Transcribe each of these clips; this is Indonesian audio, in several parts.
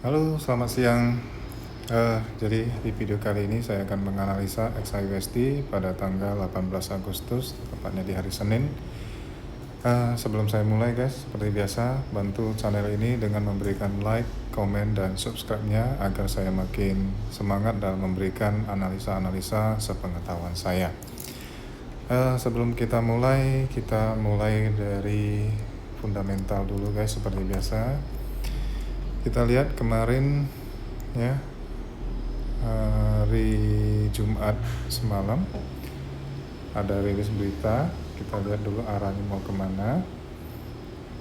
Halo, selamat siang. Jadi di video kali ini saya akan menganalisa XAUSD pada tanggal 18 Agustus, tepatnya di hari Senin. Sebelum saya mulai guys, seperti biasa, bantu channel ini dengan memberikan like, komen, dan subscribe-nya agar saya makin semangat dalam memberikan analisa-analisa sepengetahuan saya. Sebelum kita mulai dari fundamental dulu guys, seperti biasa. Kita lihat kemarin ya, hari Jumat semalam ada rilis berita. Kita lihat dulu arahnya mau kemana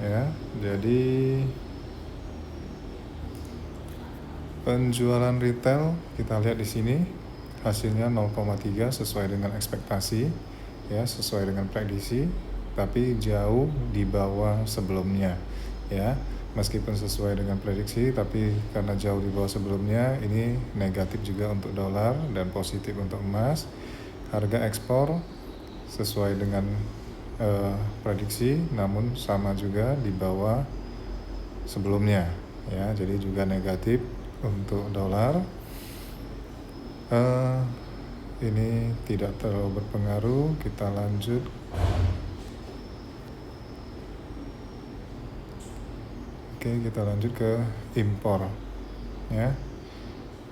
ya. Jadi penjualan retail kita lihat di sini hasilnya 0,3 sesuai dengan ekspektasi ya, sesuai dengan prediksi, tapi jauh di bawah sebelumnya ya. Meskipun sesuai dengan prediksi, tapi karena jauh di bawah sebelumnya, ini negatif juga untuk dolar dan positif untuk emas. Harga ekspor sesuai dengan prediksi, namun sama juga di bawah sebelumnya ya. Jadi juga negatif untuk dolar. Ini tidak terlalu berpengaruh. Kita lanjut. Oke, kita lanjut ke impor ya.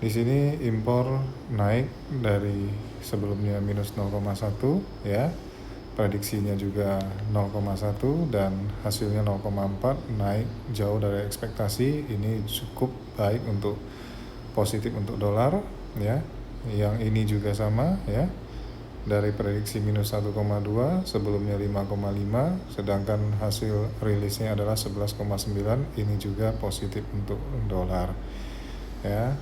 Di sini impor naik dari sebelumnya minus 0,1 ya. Prediksinya juga 0,1 dan hasilnya 0,4, naik jauh dari ekspektasi. Ini cukup baik untuk positif untuk dolar ya. Yang ini juga sama ya. Dari prediksi minus 1,2, sebelumnya 5,5, sedangkan hasil rilisnya adalah 11,9, ini juga positif untuk dolar ya.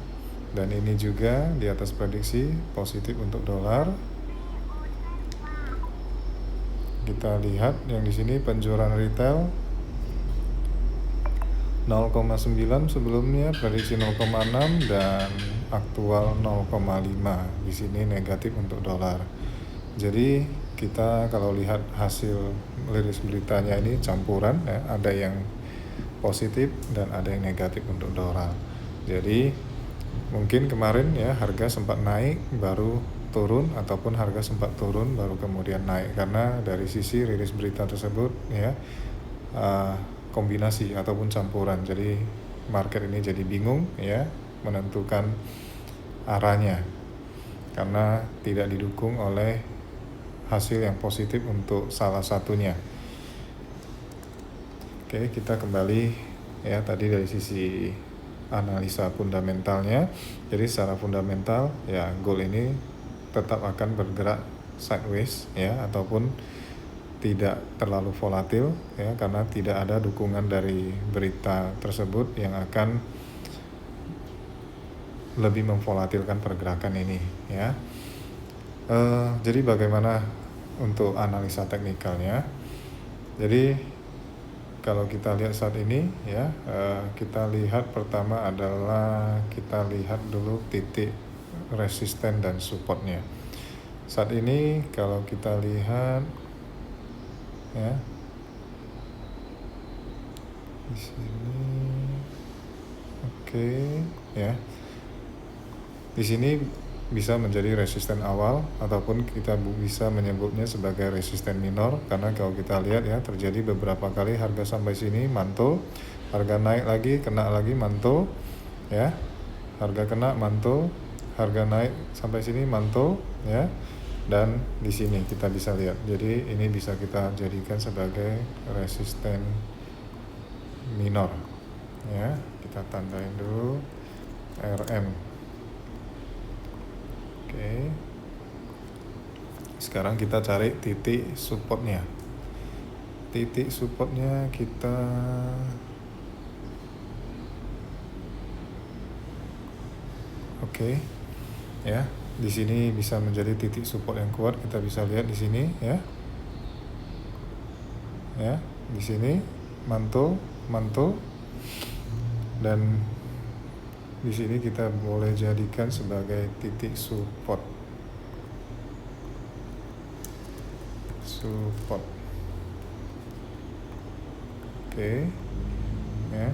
Dan ini juga di atas prediksi, positif untuk dolar. Kita lihat yang di sini penjualan retail 0,9, sebelumnya prediksi 0,6 dan aktual 0,5. Di sini negatif untuk dolar. Jadi kita kalau lihat hasil rilis beritanya ini campuran ya, ada yang positif dan ada yang negatif untuk dolar. Jadi mungkin kemarin ya harga sempat naik baru turun, ataupun harga sempat turun baru kemudian naik, karena dari sisi rilis berita tersebut ya, kombinasi ataupun campuran. Jadi market ini jadi bingung ya menentukan arahnya karena tidak didukung oleh hasil yang positif untuk salah satunya. Oke, kita kembali ya tadi dari sisi analisa fundamentalnya. Jadi secara fundamental ya, gold ini tetap akan bergerak sideways ya, ataupun tidak terlalu volatil ya, karena tidak ada dukungan dari berita tersebut yang akan lebih memvolatilkan pergerakan ini ya. Jadi bagaimana untuk analisa teknikalnya? Jadi kalau kita lihat saat ini ya, kita lihat pertama adalah kita lihat dulu titik resisten dan supportnya. Saat ini kalau kita lihat ya di sini, oke ya, di sini bisa menjadi resisten awal ataupun kita bisa menyebutnya sebagai resisten minor, karena kalau kita lihat ya terjadi beberapa kali harga sampai sini mantul, harga naik lagi, kena lagi, mantul ya, harga kena, mantul, harga naik sampai sini, mantul ya, dan di sini kita bisa lihat. Jadi ini bisa kita jadikan sebagai resisten minor ya. Kita tandain dulu RM. Oke. Sekarang kita cari titik supportnya. Titik supportnya kita oke ya. Di sini bisa menjadi titik support yang kuat. Kita bisa lihat di sini ya. Ya, di sini mantul dan di sini kita boleh jadikan sebagai titik support. Oke ya,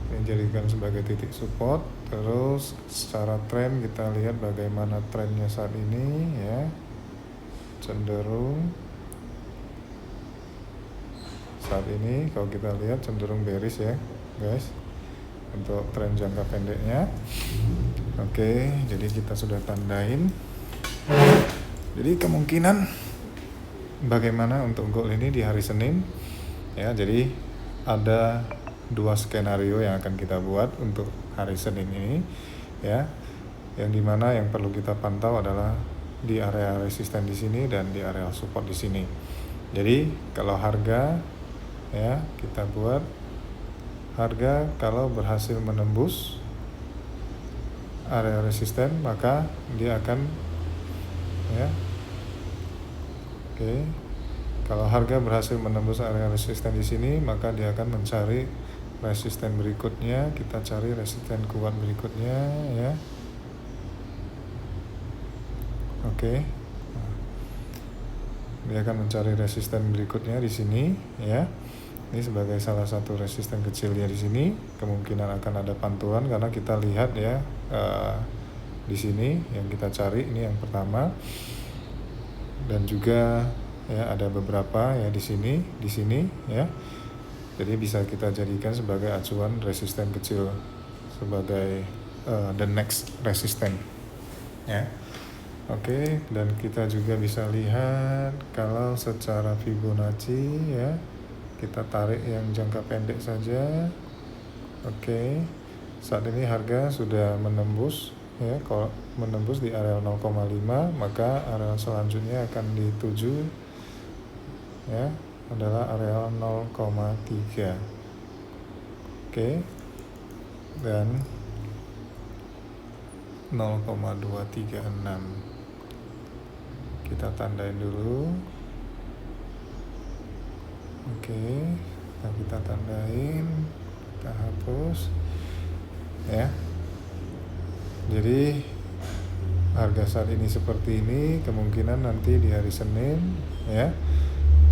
ini jadikan sebagai titik support. Terus secara tren kita lihat bagaimana trennya saat ini ya, cenderung saat ini kalau kita lihat cenderung bearish ya guys untuk tren jangka pendeknya. Oke, jadi kita sudah tandain. Jadi kemungkinan bagaimana untuk gold ini di hari Senin ya, jadi ada 2 skenario yang akan kita buat untuk hari Senin ini ya, yang dimana yang perlu kita pantau adalah di area resisten di sini dan di area support di sini. Jadi kalau harga ya, kita buat harga kalau berhasil menembus area resisten maka dia akan ya, oke, kalau harga berhasil menembus area resisten di sini maka dia akan mencari resisten berikutnya. Kita cari resisten kuat berikutnya ya, oke. Dia akan mencari resisten berikutnya di sini ya. Ini sebagai salah satu resisten kecilnya di sini. Kemungkinan akan ada pantulan karena kita lihat ya, di sini yang kita cari ini yang pertama, dan juga ya ada beberapa ya di sini ya. Jadi bisa kita jadikan sebagai acuan resisten kecil sebagai the next resisten ya. Oke, dan kita juga bisa lihat kalau secara Fibonacci ya, kita tarik yang jangka pendek saja. Oke, saat ini harga sudah menembus ya, kalau menembus di area 0,5 maka area selanjutnya akan dituju ya adalah area 0,3. Oke, dan 0,236 kita tandain dulu. Oke, nah kita tandain, kita hapus ya. Jadi harga saat ini seperti ini, kemungkinan nanti di hari Senin ya,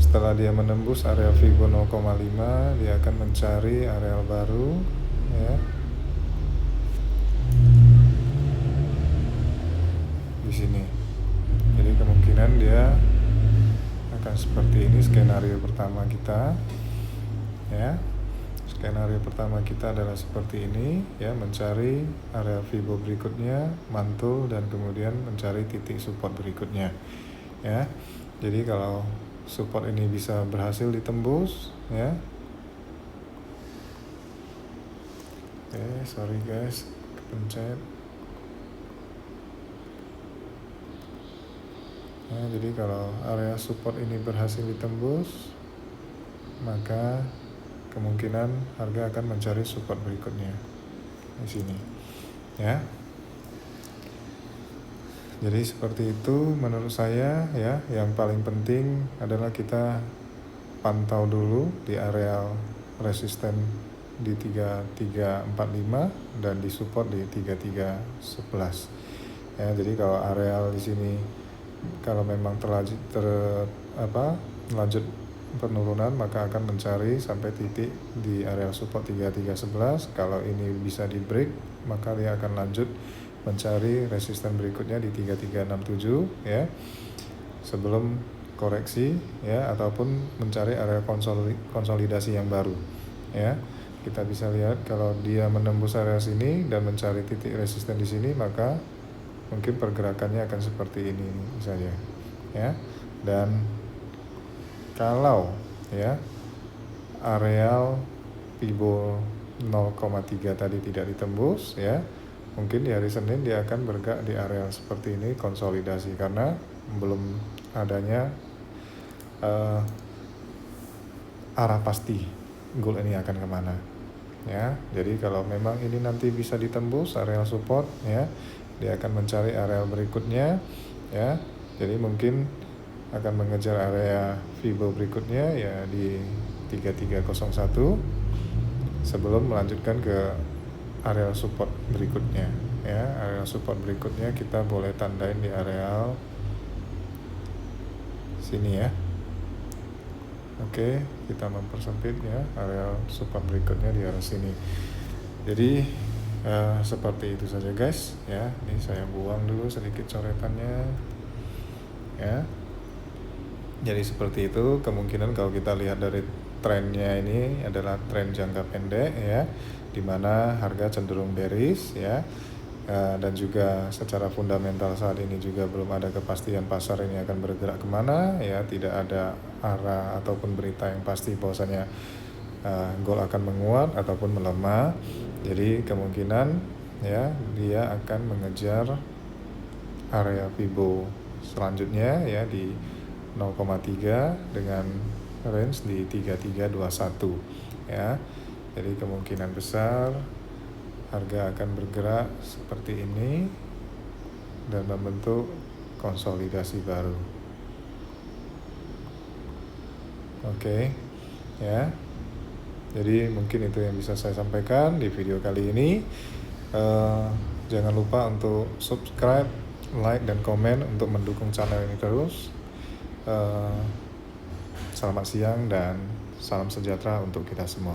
setelah dia menembus area Fibo 0,5 dia akan mencari area baru ya di sini. Jadi kemungkinan dia akan seperti ini skenario pertama kita ya. Skenario pertama kita adalah seperti ini ya, mencari area Fibo berikutnya, mantul, dan kemudian mencari titik support berikutnya ya. Jadi kalau support ini bisa berhasil ditembus ya. Oke, sorry guys, kepencet. Nah, jadi kalau area support ini berhasil ditembus, maka kemungkinan harga akan mencari support berikutnya di sini ya. Jadi seperti itu menurut saya ya. Yang paling penting adalah kita pantau dulu di area resisten di 3345 dan di support di 3311 ya. Jadi kalau areal di sini kalau memang lanjut penurunan maka akan mencari sampai titik di area support 3311. Kalau ini bisa di break maka dia akan lanjut mencari resisten berikutnya di 3367 ya, sebelum koreksi ya, ataupun mencari area konsolidasi yang baru ya. Kita bisa lihat kalau dia menembus area sini dan mencari titik resisten di sini maka mungkin pergerakannya akan seperti ini saja ya. Dan kalau ya areal Fibo 0,3 tadi tidak ditembus ya, mungkin di hari Senin dia akan bergerak di area seperti ini, konsolidasi, karena belum adanya arah pasti gold ini akan kemana ya. Jadi kalau memang ini nanti bisa ditembus area support ya, dia akan mencari area berikutnya ya. Jadi mungkin akan mengejar area Fibo berikutnya ya di 3301 sebelum melanjutkan ke area support berikutnya ya. Area support berikutnya kita boleh tandain di area sini ya. Oke, kita mempersempit ya, area support berikutnya di area sini. Jadi seperti itu saja guys ya. Ini saya buang dulu sedikit coretannya ya. Jadi seperti itu, kemungkinan kalau kita lihat dari trennya ini adalah tren jangka pendek ya, dimana harga cenderung bearish ya. Dan juga secara fundamental saat ini juga belum ada kepastian pasar ini akan bergerak kemana ya, tidak ada arah ataupun berita yang pasti bahwasanya gold akan menguat ataupun melemah. Jadi kemungkinan ya dia akan mengejar area Fibo selanjutnya ya di 0,3 dengan range di 3321 ya. Jadi kemungkinan besar harga akan bergerak seperti ini dan membentuk konsolidasi baru. Oke ya. Jadi mungkin itu yang bisa saya sampaikan di video kali ini. Jangan lupa untuk subscribe, like, dan komen untuk mendukung channel ini terus. Selamat siang dan salam sejahtera untuk kita semua.